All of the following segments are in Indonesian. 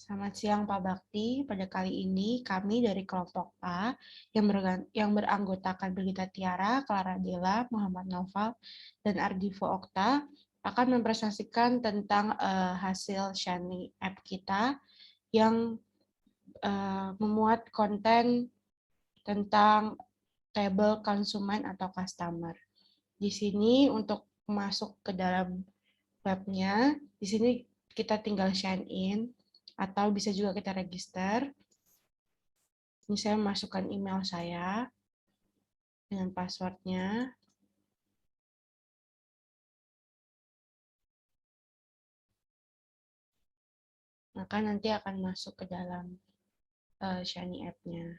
Selamat siang Pak Bakti. Pada kali ini kami dari kelompok A yang beranggotakan Brigita Tiara, Clara Della, Muhammad Naufal, dan Ardivo Okta akan mempresentasikan tentang hasil Shani App kita yang memuat konten tentang table konsumen atau customer. Di sini untuk masuk ke dalam webnya, di sini kita tinggal sign in atau bisa juga kita register. Ini saya masukkan email saya dengan passwordnya. Maka nanti akan masuk ke dalam Shiny App-nya.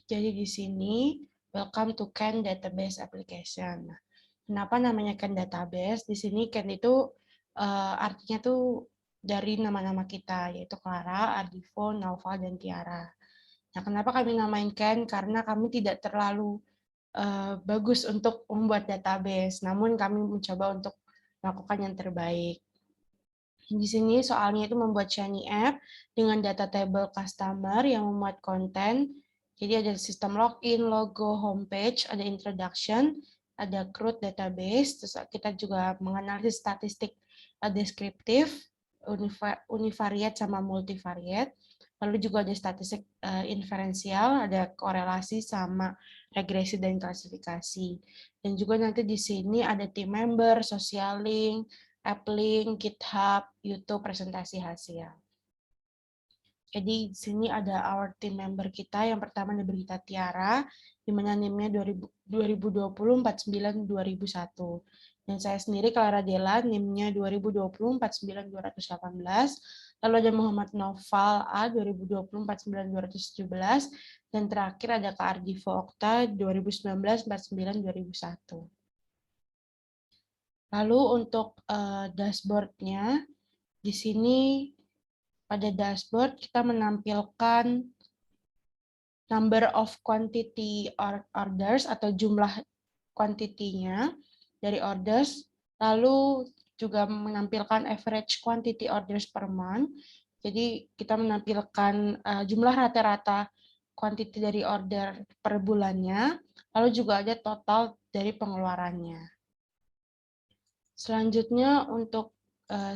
Jadi di sini, welcome to Ken Database Application. Nah, kenapa namanya Ken Database? Di sini Ken itu artinya tuh dari nama-nama kita, yaitu Clara, Ardivo, Naufal, dan Tiara. Nah, kenapa kami namain Ken? Karena kami tidak terlalu bagus untuk membuat database, namun kami mencoba untuk melakukan yang terbaik. Di sini soalnya itu membuat Shiny App dengan data table customer yang memuat konten. Jadi ada sistem login, logo, homepage, ada introduction, ada CRUD database, terus kita juga menganalisis statistik deskriptif, univariate sama multivariate. Lalu juga ada statistik inferensial, ada korelasi sama regresi dan klasifikasi. Dan juga nanti di sini ada team member, social link, App-Link, GitHub, YouTube, presentasi hasil. Jadi di sini ada our team member kita. Yang pertama ada Brigita Tiara, di mana NIM-nya 2020-49-2001. Dan saya sendiri Clara Della, NIM-nya 2020-49-218. Lalu ada Muhammad Naufal A 2020-49-217. Dan terakhir ada Kak Ardivo Okta 2019-49-2001. Lalu untuk dashboard-nya, di sini pada dashboard kita menampilkan number of quantity orders atau jumlah kuantitinya dari orders, lalu juga menampilkan average quantity orders per month. Jadi kita menampilkan jumlah rata-rata quantity dari order per bulannya, lalu juga ada total dari pengeluarannya. Selanjutnya untuk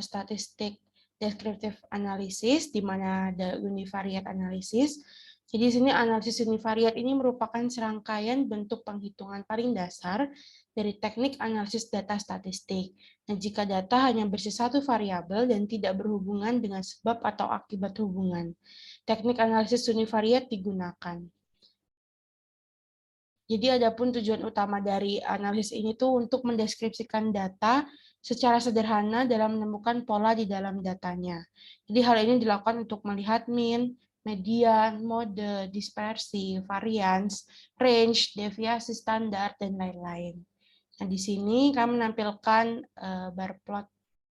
statistik descriptive analysis, di mana ada univariate analysis. Jadi di sini analisis univariate ini merupakan serangkaian bentuk penghitungan paling dasar dari teknik analisis data statistik. Nah, jika data hanya bersisa satu variabel dan tidak berhubungan dengan sebab atau akibat hubungan, teknik analisis univariate digunakan. Jadi adapun tujuan utama dari analisis ini tuh untuk mendeskripsikan data secara sederhana dalam menemukan pola di dalam datanya. Jadi hal ini dilakukan untuk melihat mean, median, mode, dispersi, varians, range, deviasi standar, dan lain-lain. Nah, di sini kami menampilkan bar plot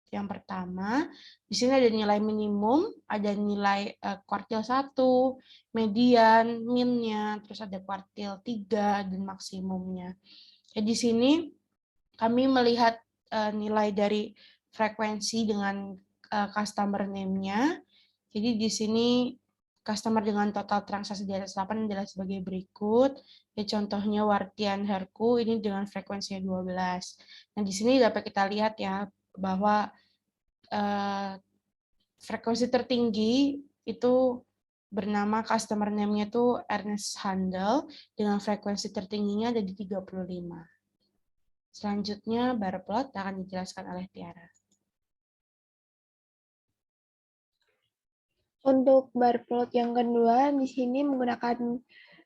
yang pertama. Di sini ada nilai minimum, ada nilai kuartil 1, median, min-nya, terus ada kuartil 3, dan maksimumnya. Jadi di sini kami melihat nilai dari frekuensi dengan customer name-nya. Jadi di sini customer dengan total transaksi di atas 8 adalah sebagai berikut. Ya, contohnya Wartian Herku ini dengan frekuensinya 12. Nah, di sini dapat kita lihat ya bahwa frekuensi tertinggi itu bernama customer name-nya itu Ernest Handel dengan frekuensi tertingginya ada di 35. Selanjutnya bar plot akan dijelaskan oleh Tiara. Untuk bar plot yang kedua, di sini menggunakan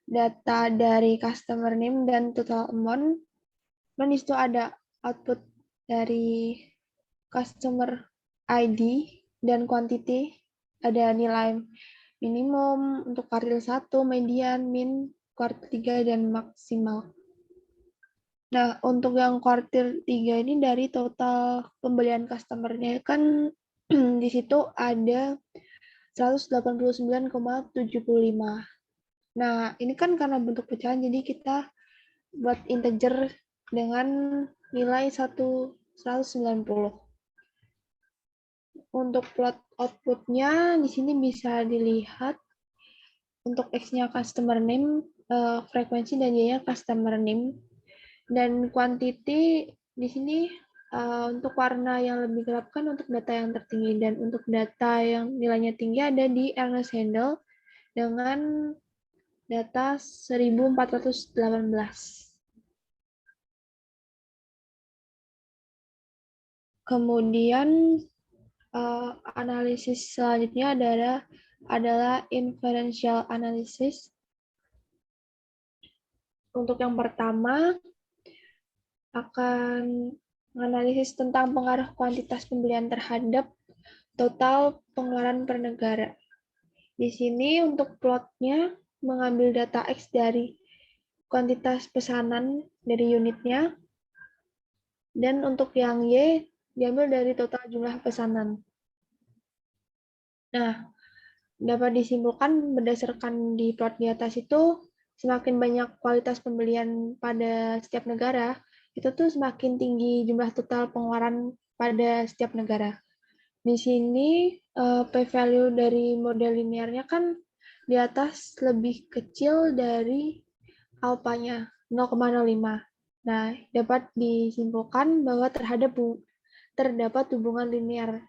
data dari customer name dan total amount. Dan di situ ada output dari customer ID dan quantity. Ada nilai minimum untuk kuartil 1, median, min, kuartil 3, dan maksimal. Nah, untuk yang kuartil 3 ini dari total pembelian customer-nya kan di situ ada 189,75. Nah, ini kan karena bentuk pecahan, jadi kita buat integer dengan nilai 190. Untuk plot output-nya di sini bisa dilihat untuk X-nya customer name, frekuensi dan Y-nya customer name. Dan quantity di sini untuk warna yang lebih gelap kan untuk data yang tertinggi, dan untuk data yang nilainya tinggi ada di Ernest Handel dengan data 1418. Kemudian analisis selanjutnya adalah inferential analysis. Untuk yang pertama akan menganalisis tentang pengaruh kuantitas pembelian terhadap total pengeluaran per negara. Di sini untuk plotnya mengambil data X dari kuantitas pesanan dari unitnya, dan untuk yang Y diambil dari total jumlah pesanan. Nah, dapat disimpulkan berdasarkan di plot di atas itu, semakin banyak kualitas pembelian pada setiap negara, itu tuh semakin tinggi jumlah total pengeluaran pada setiap negara. Di sini p-value dari model linearnya kan di atas lebih kecil dari alpanya 0,05. Nah, dapat disimpulkan bahwa terdapat hubungan linear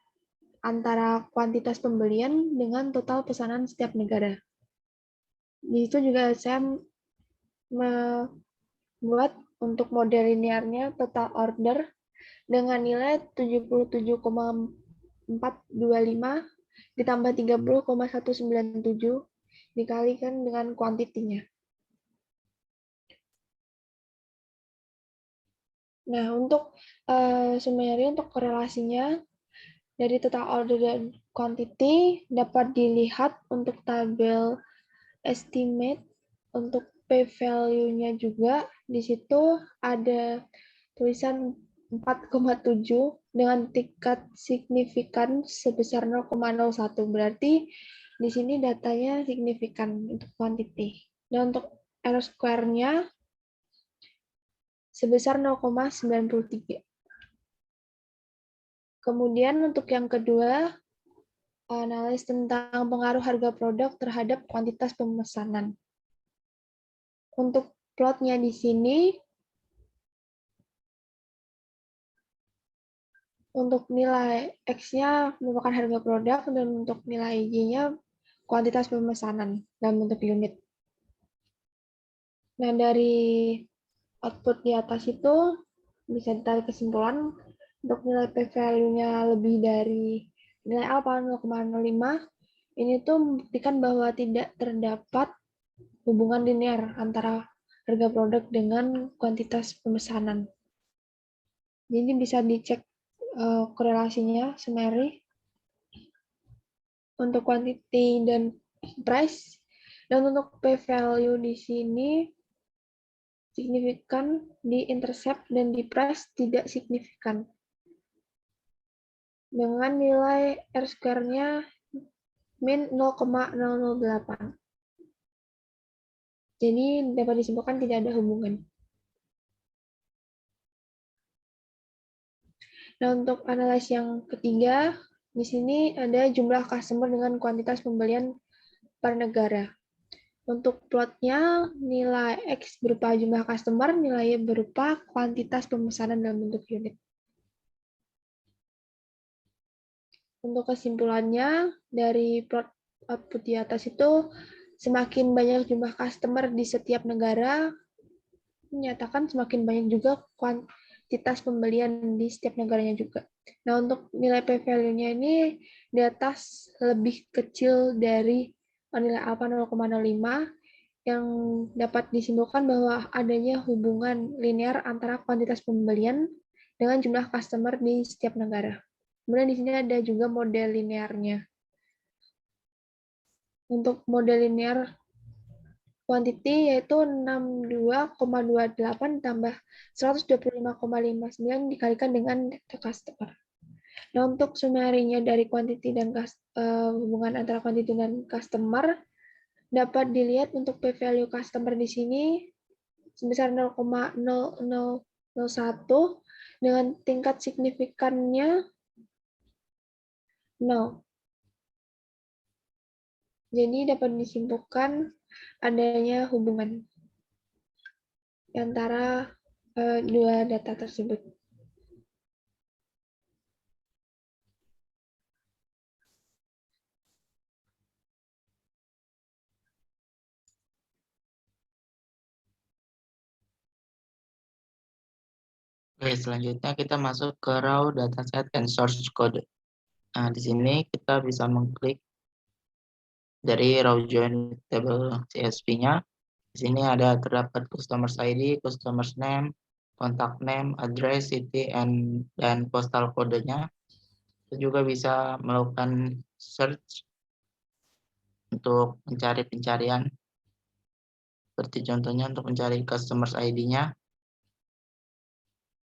antara kuantitas pembelian dengan total pesanan setiap negara. Di situ juga saya membuat untuk model linearnya total order dengan nilai 77,425 ditambah 30,197 dikalikan dengan kuantitinya. Nah, untuk summary untuk korelasinya dari total order dan quantity dapat dilihat untuk tabel estimate. Untuk p-value-nya juga di situ ada tulisan 4,7 dengan tingkat signifikan sebesar 0,01. Berarti di sini datanya signifikan untuk quantity. Dan untuk R square-nya sebesar 0,93. Kemudian untuk yang kedua, analisis tentang pengaruh harga produk terhadap kuantitas pemesanan. Untuk plotnya di sini, untuk nilai X-nya merupakan harga produk, dan untuk nilai Y-nya kuantitas pemesanan dalam bentuk unit. Nah, dari output di atas itu bisa ditarik kesimpulan untuk nilai p-value-nya lebih dari nilai alpha 0,05, ini tuh membuktikan bahwa tidak terdapat hubungan linear antara harga produk dengan kuantitas pemesanan. Jadi bisa dicek korelasinya summary untuk quantity dan price, dan untuk p-value di sini signifikan di intercept dan di price tidak signifikan dengan nilai R square-nya min 0,008. Jadi dapat disimpulkan tidak ada hubungan. Nah, untuk analisis yang ketiga, di sini ada jumlah customer dengan kuantitas pembelian per negara. Untuk plotnya, nilai X berupa jumlah customer, nilai Y berupa kuantitas pemesanan dalam bentuk unit. Untuk kesimpulannya, dari plot output di atas itu, semakin banyak jumlah customer di setiap negara, menyatakan semakin banyak juga kuantitas pembelian di setiap negaranya juga. Nah, untuk nilai p-value-nya ini di atas lebih kecil dari nilai alpha 0,05, yang dapat disimpulkan bahwa adanya hubungan linear antara kuantitas pembelian dengan jumlah customer di setiap negara. Kemudian di sini ada juga model linearnya. Untuk model linear quantity yaitu 62,28 tambah 125,59 dikalikan dengan data customer. Nah, untuk summary-nya dari quantity dan hubungan antara quantity dan customer dapat dilihat untuk p-value customer di sini sebesar 0,0001 dengan tingkat signifikannya No. Jadi dapat disimpulkan adanya hubungan antara dua data tersebut. Oke, selanjutnya kita masuk ke raw dataset and source code. Nah, di sini kita bisa mengklik dari raw join table CSV-nya. Di sini terdapat customers ID, customers name, contact name, address, city, dan postal kodenya. Kita juga bisa melakukan search untuk mencari pencarian. Seperti contohnya untuk mencari customers ID-nya.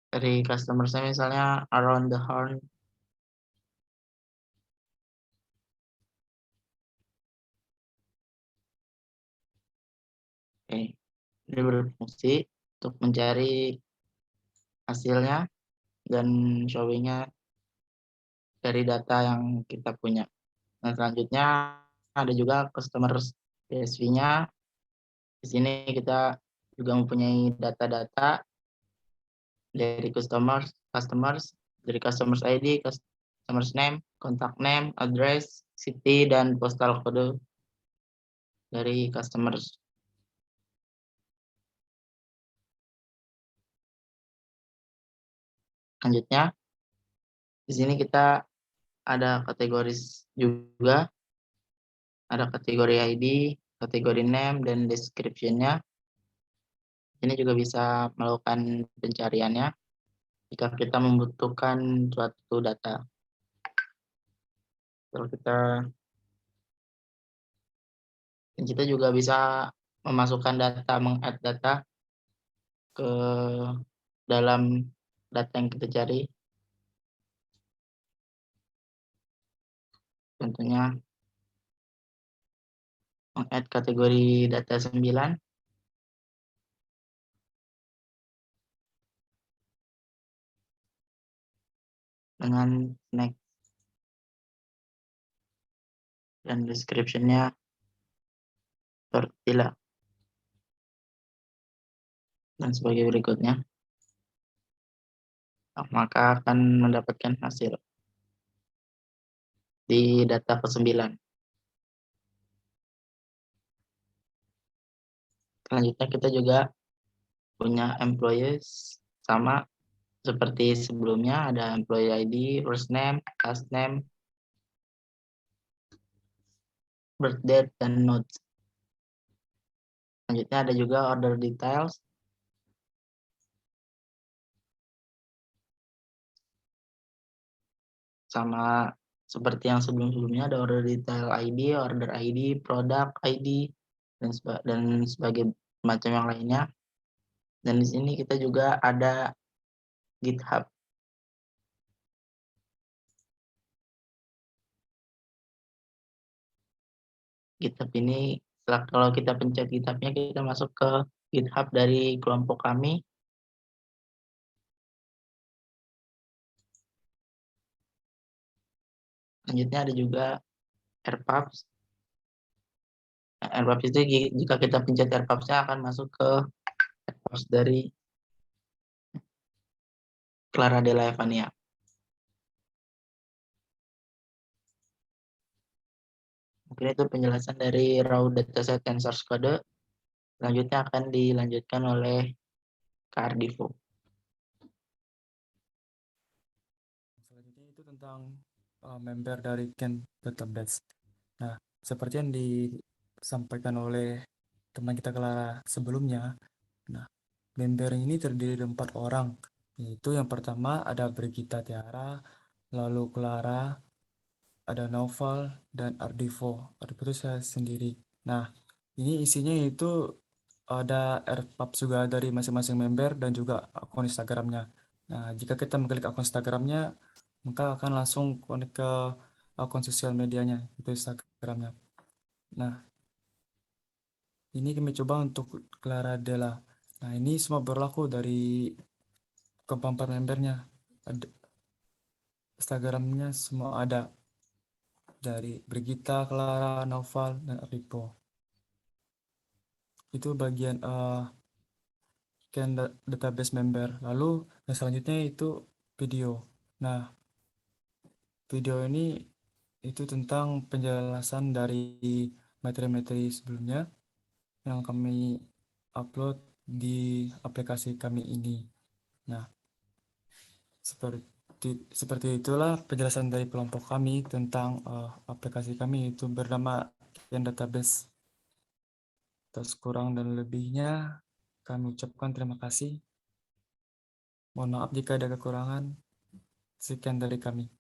Dari customersnya misalnya around the horn. Oke, ini berfungsi untuk mencari hasilnya dan showingnya dari data yang kita punya. Nah, selanjutnya ada juga customer CSV-nya. Di sini kita juga mempunyai data-data dari dari customers ID, customers name, contact name, address, city, dan postal kode dari customers. Selanjutnya, di sini kita ada kategori juga, ada kategori ID, kategori name, dan description-nya. Ini juga bisa melakukan pencariannya jika kita membutuhkan suatu data. Kalau kita juga bisa memasukkan data, meng-add data ke dalam data yang kita cari. Contohnya meng-add kategori data 9 dengan next dan description-nya seperti dan sebagai berikutnya. Maka akan mendapatkan hasil di data ke-9. Selanjutnya kita juga punya employees, sama seperti sebelumnya, ada employee ID, first name, last name, birth date, dan notes. Selanjutnya ada juga order details, sama seperti yang sebelum-sebelumnya, ada order detail ID, order ID, product ID, dan sebagai macam yang lainnya. Dan di sini kita juga ada GitHub. GitHub ini, kalau kita pencet GitHub-nya, kita masuk ke GitHub dari kelompok kami. Selanjutnya ada juga AirPubs. Nah, AirPubs itu jika kita pencet AirPubs-nya akan masuk ke AirPubs dari Clara Della Evania. Mungkin itu penjelasan dari raw dataset and source code. Selanjutnya akan dilanjutkan oleh Kak Ardivo. Selanjutnya itu tentang member dari Ken Database. Nah, seperti yang disampaikan oleh teman kita Clara sebelumnya, nah, member ini terdiri dari 4 orang, yaitu yang pertama ada Brigita Tiara, lalu Clara, ada Noval, dan Ardivo. Ardivo itu saya sendiri. Nah, ini isinya itu ada AirPub juga dari masing-masing member dan juga akun Instagramnya. Nah, jika kita mengklik akun Instagramnya, maka akan langsung connect ke akun sosial medianya, itu Instagramnya. Nah, ini kami coba untuk Clara Della. Nah, ini semua berlaku dari keempat membernya. Instagramnya semua ada. dari Brigita, Clara, Noval, dan Ripo. Itu bagian database member. Lalu yang selanjutnya itu video. Nah, video ini itu tentang penjelasan dari materi-materi sebelumnya yang kami upload di aplikasi kami ini. Nah, seperti itulah penjelasan dari kelompok kami tentang aplikasi kami itu bernama Ken Database. Atas kurang dan lebihnya kami ucapkan terima kasih. Mohon maaf jika ada kekurangan. Sekian dari kami.